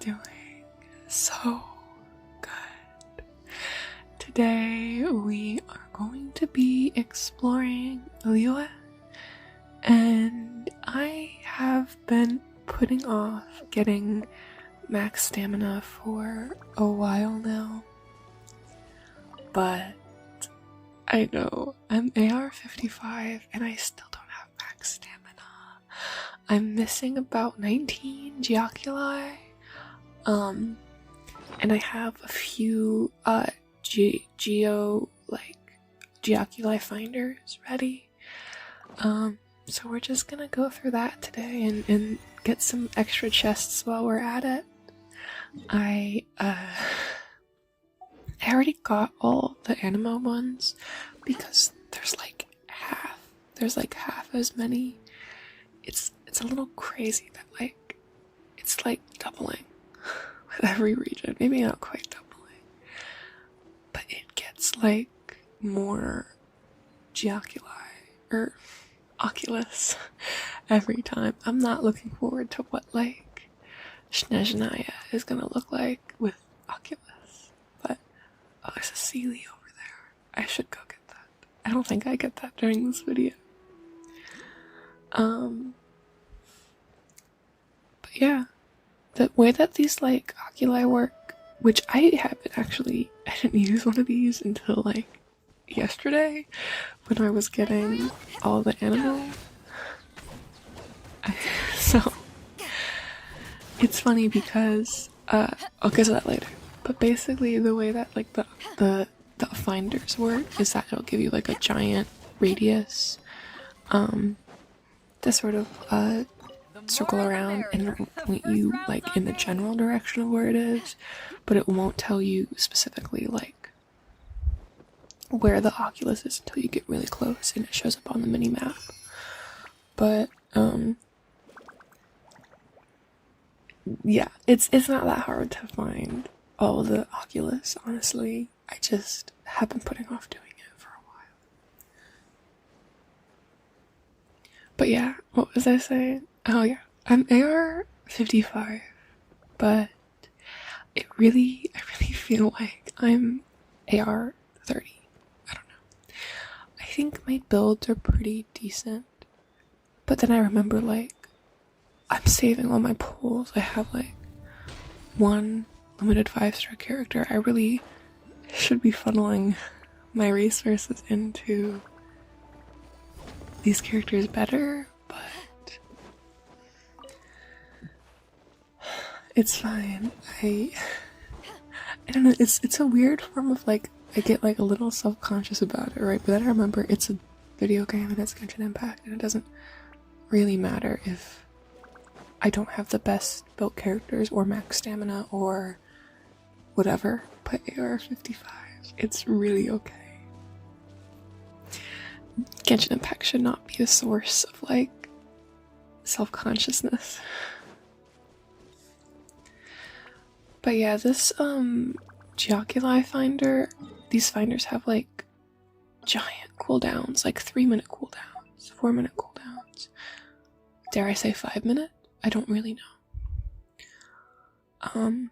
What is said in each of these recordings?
doing so good. Today we are going to be exploring Liyue, and I have been putting off getting max stamina for a while now, but I know I'm AR 55 and I still don't have max stamina. I'm missing about 19 geoculi, and I have a few geoculi finders ready. So we're just gonna go through that today and get some extra chests while we're at it. I already got all the animo ones because there's like half as many. It's a little crazy that it's like doubling with every region. Maybe not quite doubling, but it gets like more geoculi or oculus every time. I'm not looking forward to what like Snezhnaya is gonna look like with oculus. But oh, there's a soooo over there. I should go get that. I don't think I get that during this video. But yeah, the way that these like oculi work, which I didn't use one of these until like yesterday when I was getting all the animals. So it's funny because I'll get to that later. But basically the way that like the finders work is that it'll give you like a giant radius to sort of circle around and point you like in the general direction of where it is, but it won't tell you specifically like where the oculus is until you get really close and it shows up on the mini map. But yeah, it's not that hard to find all the oculus, honestly. I just have been putting off doing it for a while. But yeah, what was I saying? Oh yeah, I'm AR 55, but I really feel like I'm AR 30. I don't know. I think my builds are pretty decent, but then I remember like I'm saving all my pulls. I have like one limited 5-star character. I really should be funneling my resources into these characters better, but it's fine. I don't know, it's a weird form of like, I get like a little self-conscious about it, right? But then I remember it's a video game and it's Genshin Impact, and it doesn't really matter if I don't have the best built characters or max stamina or whatever, but AR 55, it's really okay. Genshin Impact should not be a source of like self-consciousness. But yeah, this geoculi finder, these finders have like giant cooldowns, like 3-minute cooldowns, 4-minute cooldowns. Dare I say 5-minute? I don't really know.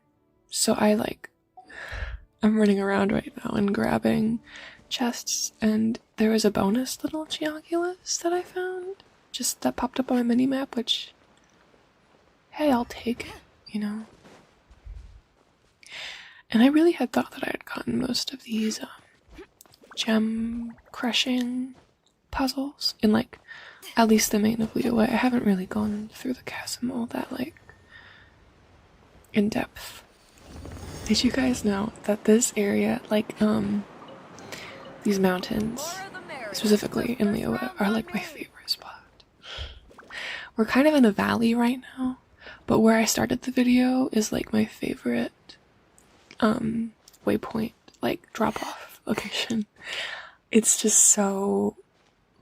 So I'm running around right now and grabbing chests, and there was a bonus little geoculus that I found, just that popped up on my minimap, which, hey, I'll take it, you know? And I really had thought that I had gotten most of these gem crushing puzzles in like at least the main of Liyue. I haven't really gone through the chasm all that like in depth. Did you guys know that this area, like these mountains specifically in Liyue, are like my favorite spot? We're kind of in a valley right now, but where I started the video is like my favorite waypoint, like drop-off location. It's just so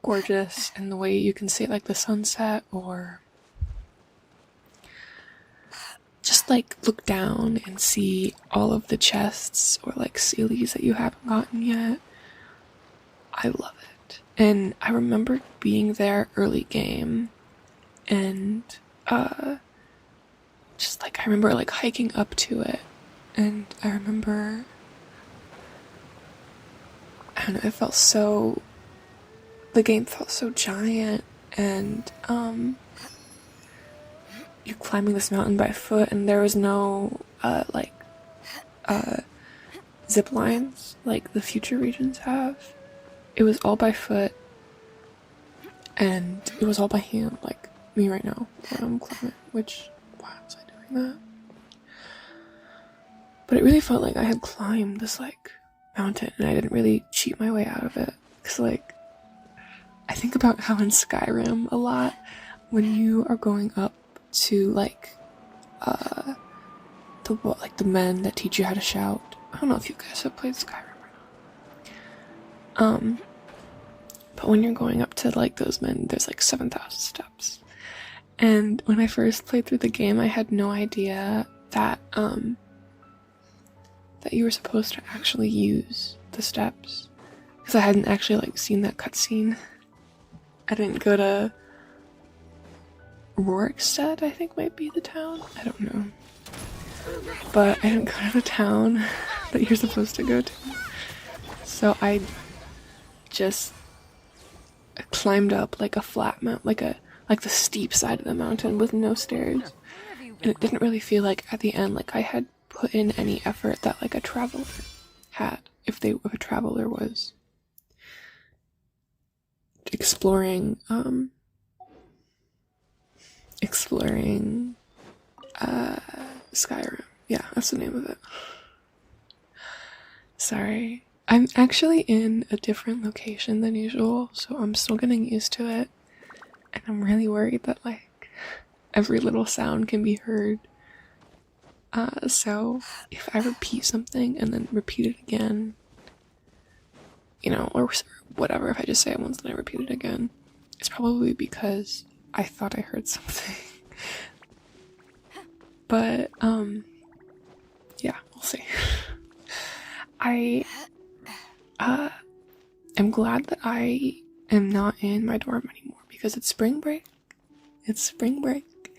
gorgeous, and the way you can see like the sunset, or just like look down and see all of the chests or like sealies that you haven't gotten yet. I love it. And I remember being there early game and just like I remember like hiking up to it, and I remember, I don't know, it felt so, the game felt so giant, and you're climbing this mountain by foot, and there was no zip lines like the future regions have. It was all by foot, and it was all by hand, like me right now when I'm climbing, which, why was I doing that? But it really felt like I had climbed this like mountain, and I didn't really cheat my way out of it. Because like, I think about how in Skyrim a lot, when you are going up to like the men that teach you how to shout. I don't know if you guys have played Skyrim or not. But when you're going up to like those men, there's like 7,000 steps. And when I first played through the game, I had no idea that that you were supposed to actually use the steps, because I hadn't actually like seen that cutscene. I didn't go to Rorikstead, I think might be the town. I don't know. But I didn't go to the town that you're supposed to go to. So I just climbed up like a flat mount, like the steep side of the mountain with no stairs. And it didn't really feel like at the end like I had put in any effort that like a traveler had, if a traveler was exploring Skyrim. Yeah, that's the name of it. Sorry. I'm actually in a different location than usual, so I'm still getting used to it. And I'm really worried that like every little sound can be heard. So if I repeat something and then repeat it again, you know, or whatever, if I just say it once and I repeat it again, it's probably because I thought I heard something. But, yeah, we'll see. I am glad that I am not in my dorm anymore, because it's spring break. It's spring break.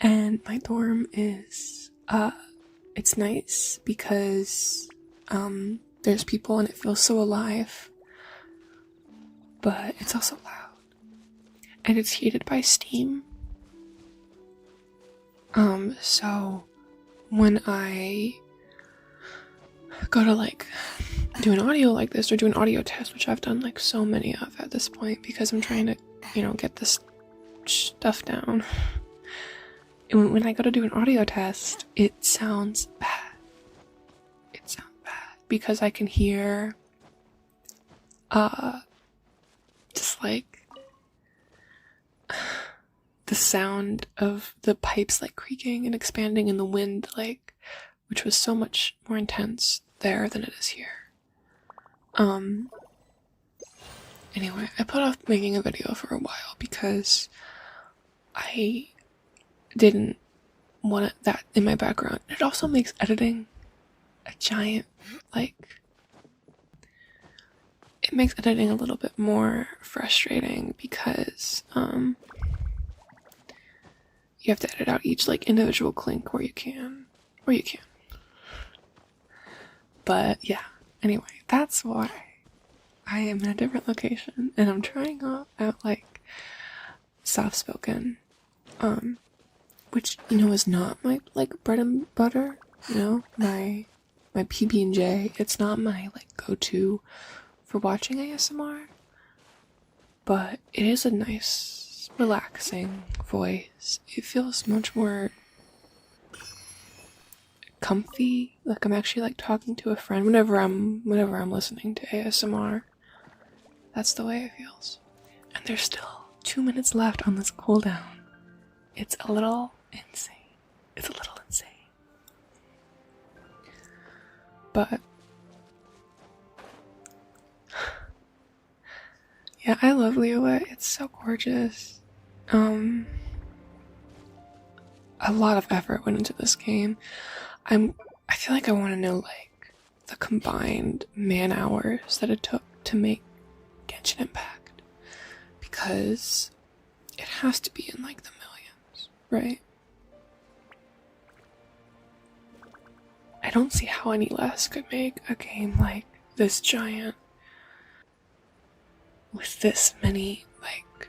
And my dorm is, it's nice because, there's people and it feels so alive. But it's also loud. And it's heated by steam. So when I go to like do an audio like this or do an audio test, which I've done like so many of at this point because I'm trying to, you know, get this stuff down. And when I go to do an audio test, it sounds bad. It sounds bad because I can hear just like the sound of the pipes like creaking and expanding and the wind, like, which was so much more intense there than it is here. Anyway, I put off making a video for a while because I didn't want that in my background. It also makes editing a giant, like, it makes editing a little bit more frustrating because, you have to edit out each, like, individual clink where you can. But, yeah. Anyway, that's why I am in a different location, and I'm trying out like, soft-spoken, which, you know, is not my, like, bread and butter, you know, my PB&J. It's not my, like, go-to for watching ASMR, but it is a nice, relaxing voice. It feels much more comfy, like I'm actually like talking to a friend whenever I'm listening to ASMR. That's the way it feels. And there's still 2 minutes left on this cooldown. It's a little insane. But yeah, I love Liyue. It's so gorgeous. A lot of effort went into this game. I feel like I want to know, like, the combined man hours that it took to make Genshin Impact. Because it has to be in, like, the millions, right? I don't see how any less could make a game like this giant with this many like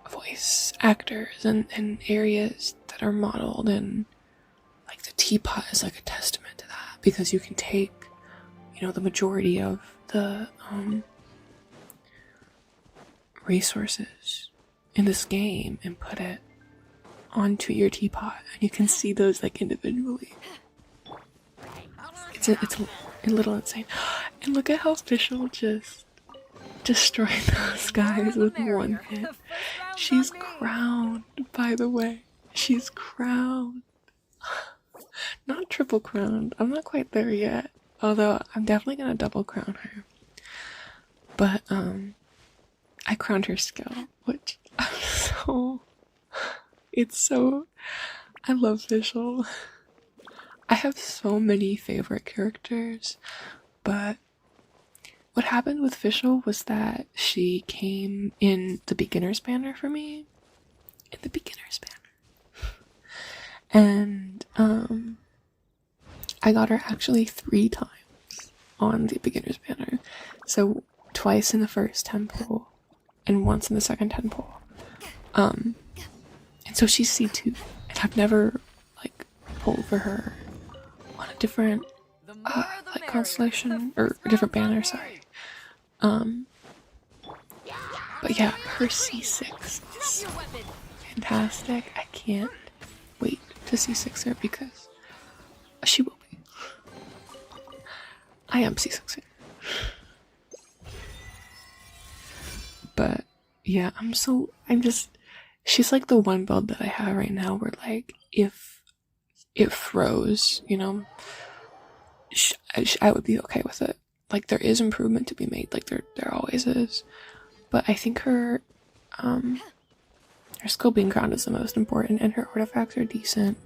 voice actors and areas that are modeled, and like the teapot is like a testament to that, because you can take, you know, the majority of the resources in this game and put it onto your teapot, and you can see those like individually. It's a little insane. And look at how Fischl just destroyed those guys with one hit. She's crowned, by the way. She's crowned. Not triple crowned. I'm not quite there yet. Although I'm definitely gonna double crown her. But I crowned her skill, which I'm so... It's so... I love Fischl. I have so many favorite characters, but what happened with Fischl was that she came in the beginner's banner for me. In the beginner's banner. And I got her actually 3 times on the beginner's banner. So twice in the first temple and once in the second temple. And so she's C2, and I've never like pulled for her on a different like constellation or a different banner, sorry. But yeah, her C6 is fantastic. I can't wait to C6 her because she will be. I am C6 her. But yeah, she's like the one build that I have right now where like if it froze, you know, I would be okay with it. Like there is improvement to be made, like there always is. But I think her skill being crowned is the most important, and her artifacts are decent.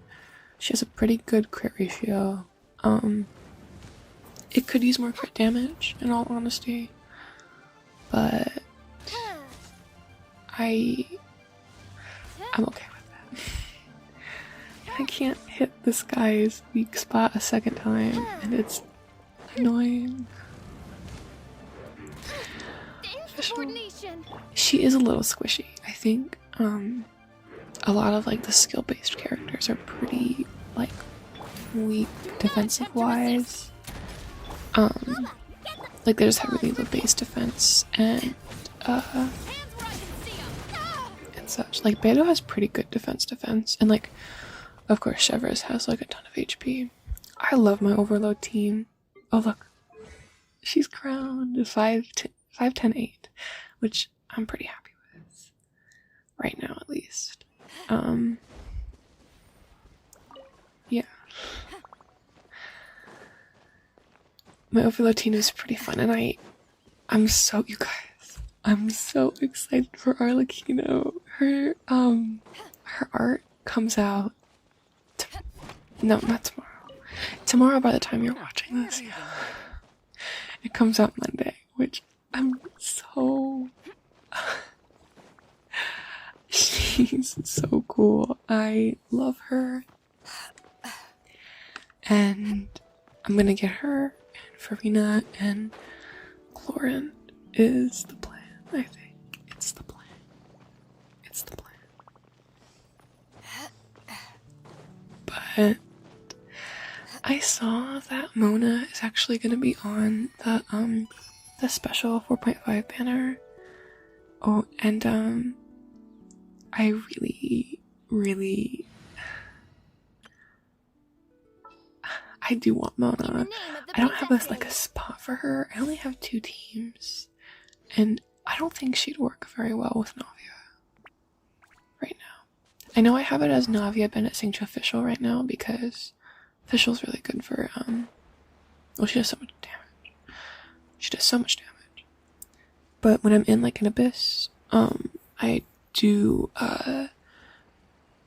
She has a pretty good crit ratio. It could use more crit damage, in all honesty. But I'm okay with that. I can't hit this guy's weak spot a second time, and it's annoying. She is a little squishy. I think a lot of like the skill-based characters are pretty like weak defensive wise. Like they just have really low base defense and such. Like Beto has pretty good defense, and like of course Chevres has like a ton of HP. I love my overload team. Oh look, she's crowned 5-10-8, which I'm pretty happy with right now, at least. Yeah, my overload team is pretty fun, and I'm so excited for Arlecchino. Her art comes out no, not tomorrow by the time you're watching this. Yeah. It comes out Monday, which I'm so she's so cool. I love her, and I'm gonna get her, and Farina and Clorin is the plan. I think it's the plan. It's the plan. But I saw that Mona is actually going to be on the special 4.5 banner. Oh, and I really I do want Mona. I don't have a spot for her. I only have 2 teams, and I don't think she'd work very well with Navia right now. I know I have it as Navia Bennett Sanctua Fischl right now because Fischl's really good for well, she does so much damage. She does so much damage. But when I'm in like an abyss, I do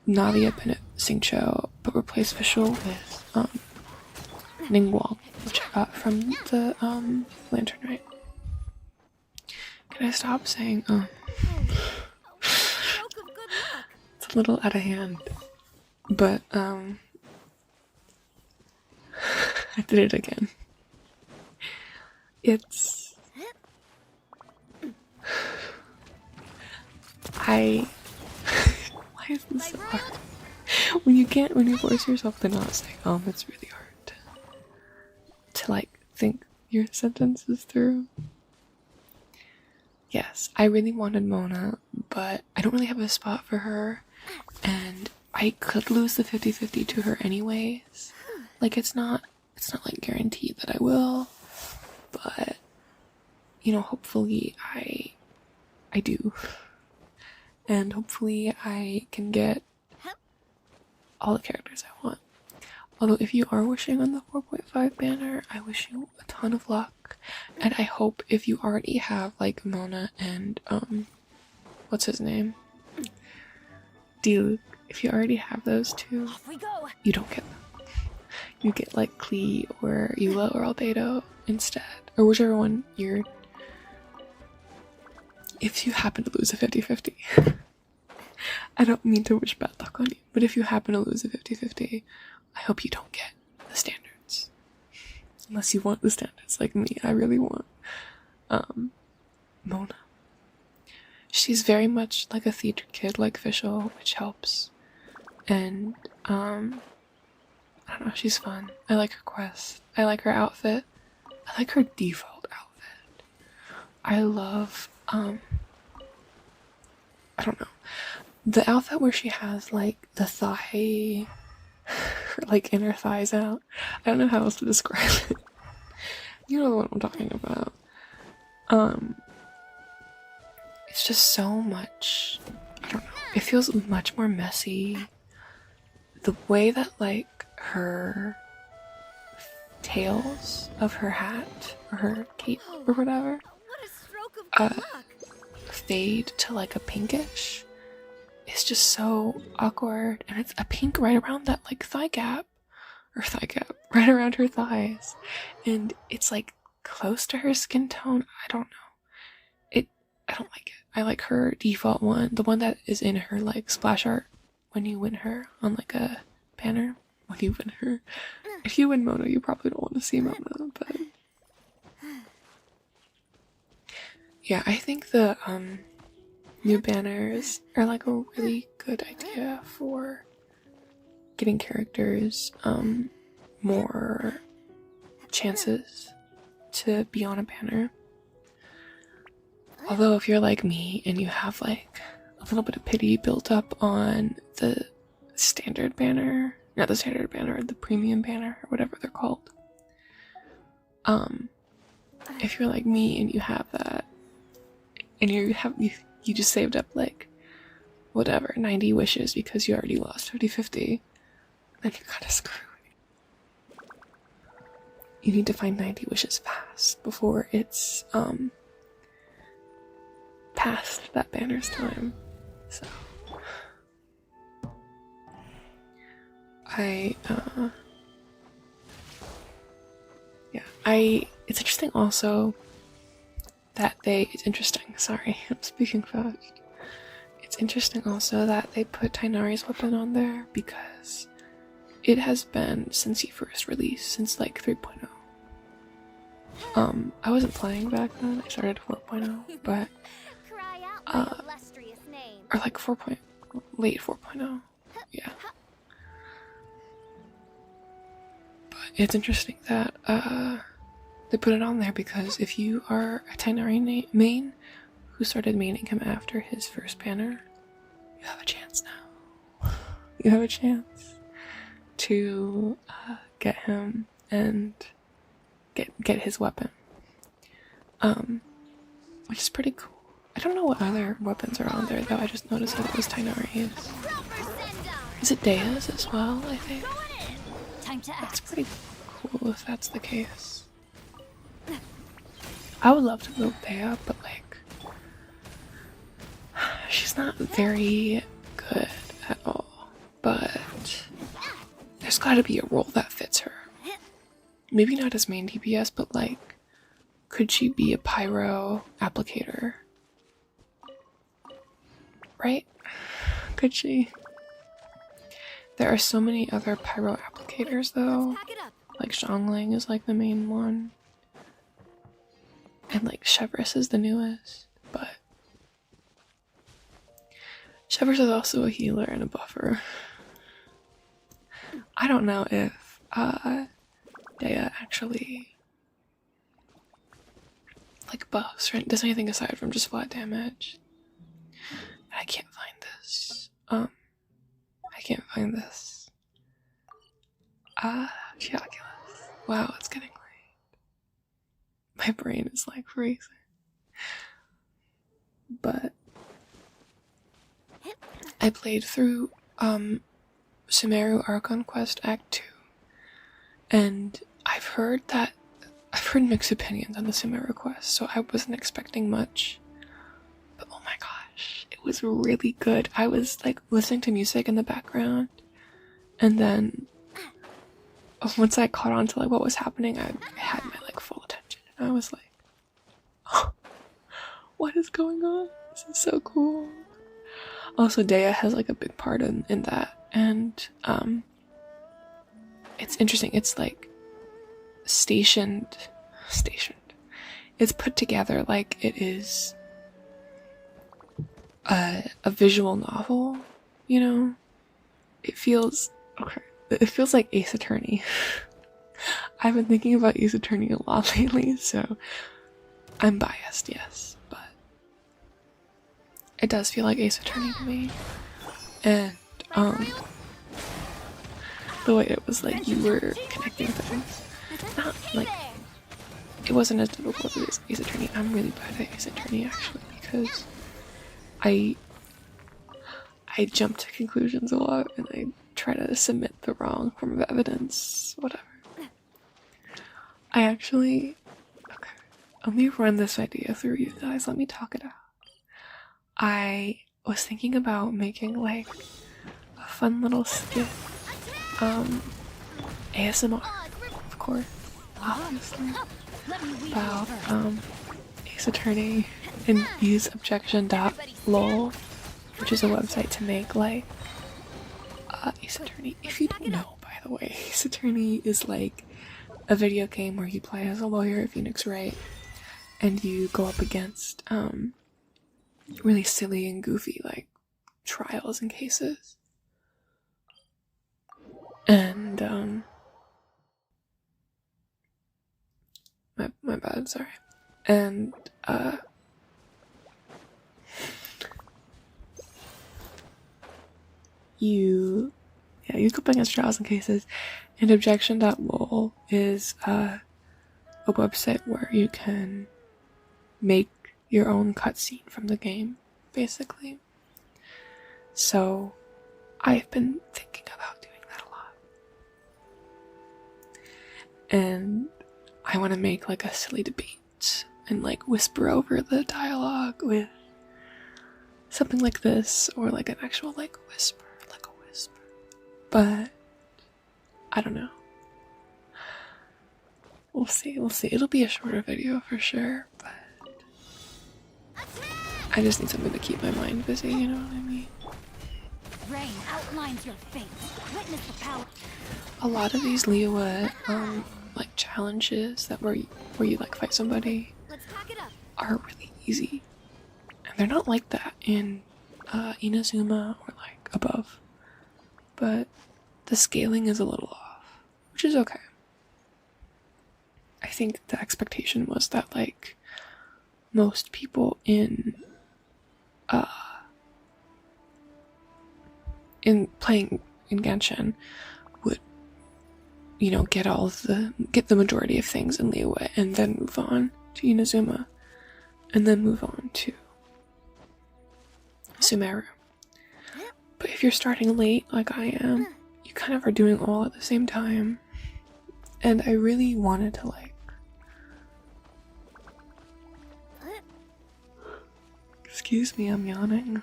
Navia Bennett Sanctua, but replace Fischl with Ningguang, which I got from the Lantern Knight. Can I stop saying it's a little out of hand, but I did it again. It's... Why is this so hard? When you force yourself to not say, it's really hard to like, think your sentences through. Yes, I really wanted Mona, but I don't really have a spot for her, and I could lose the 50-50 to her anyways. Like, it's not like guaranteed that I will, but, hopefully I do. And hopefully I can get all the characters I want. Although if you are wishing on the 4.5 banner, I wish you a ton of luck. And I hope if you already have like Mona and what's his name? Duke. If you already have those two, you don't get them. You get like Klee or Eula or Albedo instead. Or whichever one you're... If you happen to lose a 50-50. I don't mean to wish bad luck on you, but if you happen to lose a 50-50, I hope you don't get the standards. Unless you want the standards like me. I really want Mona. She's very much like a theater kid, like Fischl, which helps. And I don't know, she's fun. I like her quest. I like her outfit. I like her default outfit. I love I don't know. The outfit where she has like the thigh, like inner thighs out. I don't know how else to describe it. You know the one I'm talking about. It's just so much, I don't know. It feels much more messy. The way that like her tails of her hat or her cape or whatever fade to like a pinkish. It's just so awkward, and it's a pink right around that like thigh gap, right around her thighs, and it's like close to her skin tone. I don't know. I don't like it. I like her default one, the one that is in her like splash art when you win her on like a banner. When you win her, if you win Mona, you probably don't want to see Mona, but yeah, I think the new banners are like a really good idea for getting characters more chances to be on a banner. Although if you're like me and you have like a little bit of pity built up on the standard banner, not the standard banner, the premium banner or whatever they're called. If you're like me and you have that and you just saved up like whatever 90 wishes because you already lost 50-50, then you're kind of screwed. You need to find 90 wishes fast before it's past that banner's time. So it's interesting also that sorry, I'm speaking fast. It's interesting also that they put Tighnari's weapon on there because it has been since he first released, since like 3.0. I wasn't playing back then, I started 4.0, but or like late 4.0, yeah. But it's interesting that they put it on there because if you are a Tighnari main who started maining him after his first banner, you have a chance now. You have a chance to get him and get his weapon, which is pretty cool. I don't know what other weapons are on there though. I just noticed that it was Tighnari's. Is it Dea's as well? I think that's pretty cool if that's the case. I would love to build Dea, but like she's not very good at all. But there's got to be a role that fits her. Maybe not as main DPS, but like, could she be a pyro applicator? Right? Could she? There are so many other pyro applicators though, Like Xiangling is like the main one. And like Chevreuse is the newest, but Chevreuse is also a healer and a buffer. I don't know if Dea actually like buffs or does anything aside from just flat damage. I can't find this. I can't find this. Geoculus. Wow, it's getting late. My brain is like racing. But I played through Sumeru Archon Quest Act 2, and I've heard mixed opinions on the Sumeru quest, so I wasn't expecting much. But oh my gosh, it was really good. I was like listening to music in the background, and then once I caught on to like what was happening, I had my like full attention, and I was like, oh, what is going on? This is so cool. Also, Dea has like a big part in that, and it's interesting. It's like stationed. It's put together like it is a visual novel, you know? It feels like Ace Attorney. I've been thinking about Ace Attorney a lot lately, so I'm biased, yes, but it does feel like Ace Attorney to me. And the way it was like you were connecting things. Not like it wasn't as difficult as Ace Attorney. I'm really bad at Ace Attorney actually because I jump to conclusions a lot and I try to submit the wrong form of evidence, whatever. Okay, let me run this idea through you guys. Let me talk it out. I was thinking about making like a fun little skit, ASMR, of course, obviously, about Ace Attorney and use objection.lol, which is a website to make like Ace Attorney. If you don't know, by the way, Ace Attorney is like a video game where you play as a lawyer at Phoenix Wright and you go up against really silly and goofy like trials and cases. And my bad, sorry. And you go up against trials and cases, and objection.lol is a website where you can make your own cutscene from the game, basically. So I've been thinking about doing that a lot. And I want to make like a silly debate and like whisper over the dialogue with something like this, or like an actual like whisper. But I don't know. We'll see. It'll be a shorter video for sure, but I just need something to keep my mind busy, you know what I mean? Rain outlines your fate. Witness the power. A lot of these Liyue like challenges that where you like fight somebody are really easy. And they're not like that in Inazuma or like above. But the scaling is a little off, which is okay. I think the expectation was that like most people in playing in Genshin would, you know, get the majority of things in Liyue and then move on to Inazuma and then move on to Sumeru. But if you're starting late like I am, you kind of are doing all at the same time. And I really wanted to like excuse me, I'm yawning.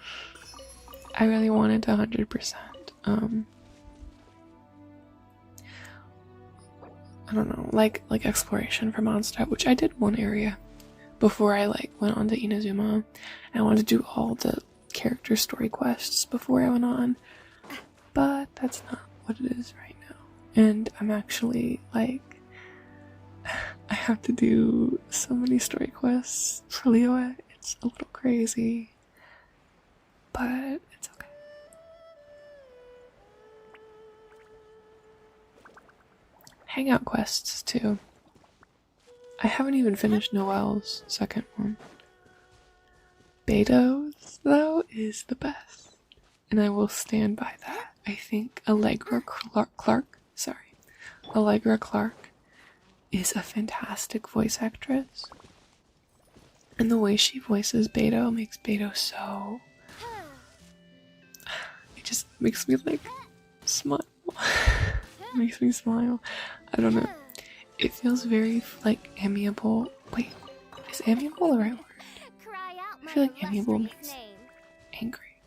I really wanted to 100% I don't know, like exploration for Mondstadt, which I did one area before I like went on to Inazuma. I wanted to do all the character story quests before I went on, but that's not what it is right now. and I'm actually like, I have to do so many story quests for Liyue. It's a little crazy, but it's okay. Hangout quests too. I haven't even finished Noelle's second one. Beto's, though, is the best, and I will stand by that. I think Allegra Clark is a fantastic voice actress, and the way she voices Beto makes Beto so... It just makes me, like, smile. It makes me smile. I don't know. It feels very, like, amiable. Wait, is amiable the right word? I feel like amiable means angry.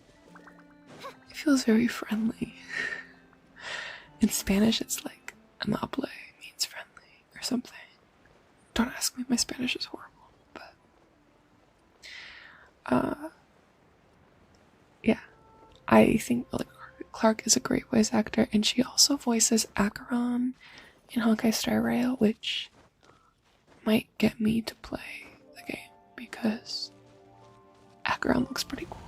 It feels very friendly. In Spanish, it's like amable means friendly or something. Don't ask me, my Spanish is horrible. But, yeah. I think Clark is a great voice actor, and she also voices Acheron in Honkai Star Rail, which might get me to play the game because Acheron looks pretty cool.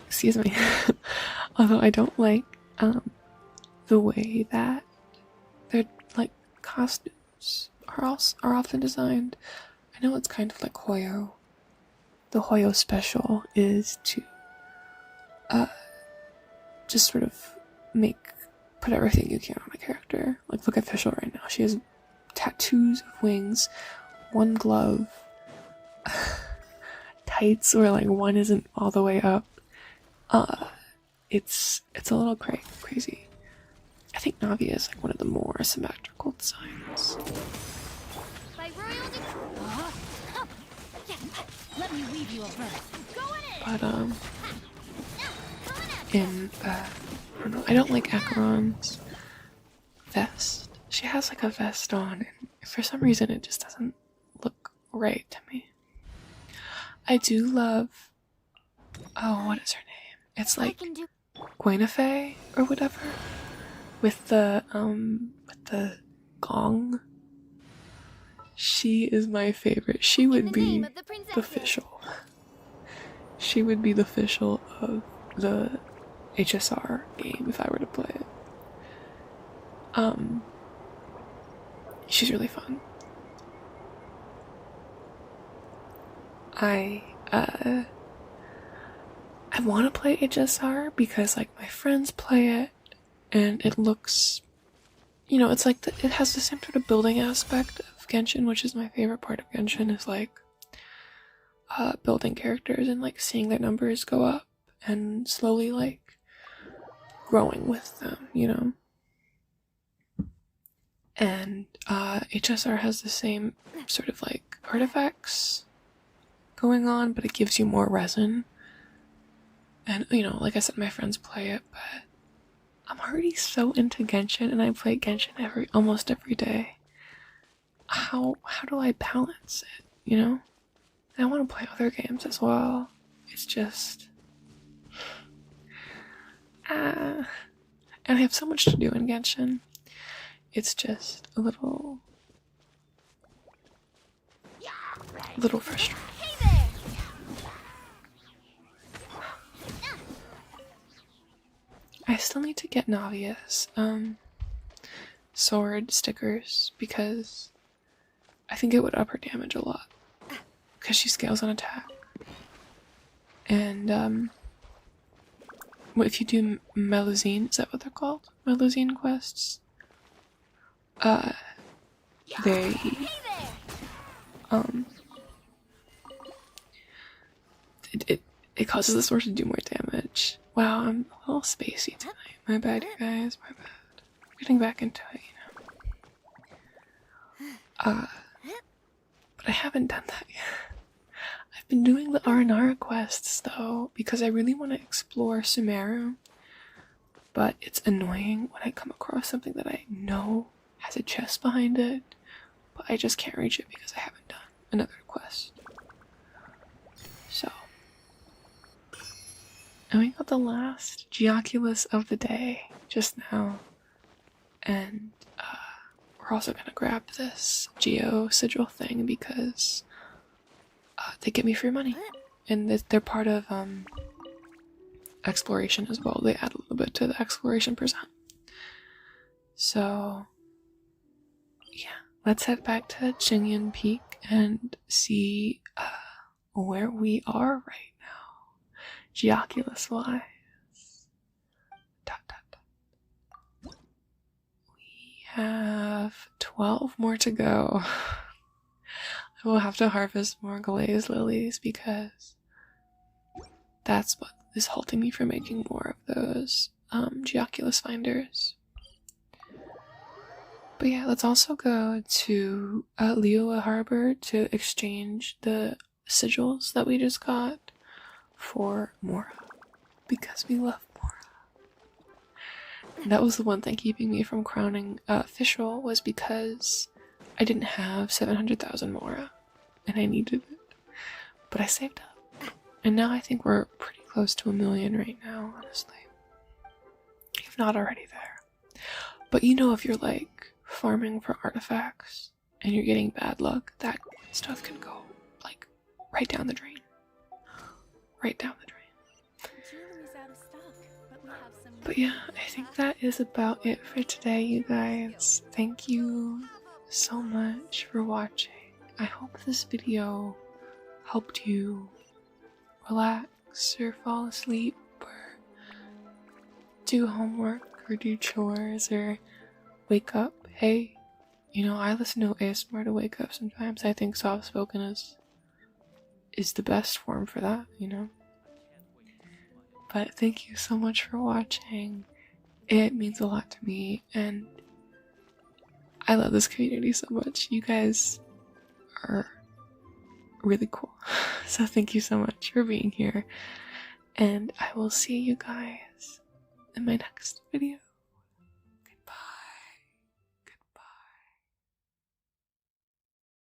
Excuse me. Although I don't like the way that their like costumes are often designed. I know it's kind of like Hoyo. The Hoyo special is to just sort of put everything you can on a character. Like, look at Fischl right now. She has tattoos of wings, one glove, tights where like one isn't all the way up. It's a little crazy. I think Navi is like one of the more symmetrical designs. Let me weave you a verse. But I don't know. I don't like Acheron's vest. She has like a vest on, and for some reason it just doesn't look right to me. I do love. Oh, what is her name? It's like Gwenfei or whatever, with the gong. She is my favorite. She would be the Fischl. She would be the Fischl of the HSR game if I were to play it. She's really fun. I want to play HSR because like my friends play it and it looks, you know, it's like it has the same sort of building aspect of Genshin, which is my favorite part of Genshin, is like building characters and like seeing their numbers go up and slowly like growing with them, you know. And HSR has the same sort of like artifacts going on, but it gives you more resin. And you know, like I said, my friends play it, but I'm already so into Genshin, and I play Genshin almost every day. How do I balance it, you know? And I want to play other games as well. It's just and I have so much to do in Genshin. It's just a little frustrating. I still need to get Navia's sword stickers because I think it would up her damage a lot because she scales on attack. And if you do Melusine, is that what they're called? Melusine quests? They it causes the sword to do more damage. Wow, I'm a little spacey tonight. My bad, you guys, my bad. Getting back into it, you know. But I haven't done that yet. I've been doing the Aranara quests, though, because I really want to explore Sumeru. But it's annoying when I come across something that I know has a chest behind it, but I just can't reach it because I haven't done another quest. So, And we got the last geoculus of the day just now. And we're also gonna grab this geo sigil thing because they give me free money. And they're part of exploration as well. They add a little bit to the exploration percent. So yeah, let's head back to Jingyan Peak and see where we are right now, geoculus wise. We have 12 more to go. I will have to harvest more glazed lilies because that's what is halting me from making more of those geoculus finders. But yeah, let's also go to Liyue Harbor to exchange the sigils that we just got for Mora, because we love Mora. And that was the one thing keeping me from crowning official, was because I didn't have 700,000 Mora, and I needed it. But I saved up, and now I think we're pretty close to 1 million right now, honestly. If not already there. But you know, if you're like farming for artifacts and you're getting bad luck, that stuff can go like right down the drain. Right down the drain. But yeah, I think that is about it for today, you guys. Thank you so much for watching. I hope this video helped you relax or fall asleep or do homework or do chores or wake up. Hey, you know, I listen to ASMR to wake up sometimes. I think soft spoken is the best form for that, you know. But thank you so much for watching. It means a lot to me, and I love this community so much. You guys are really cool. So thank you so much for being here, and I will see you guys in my next video.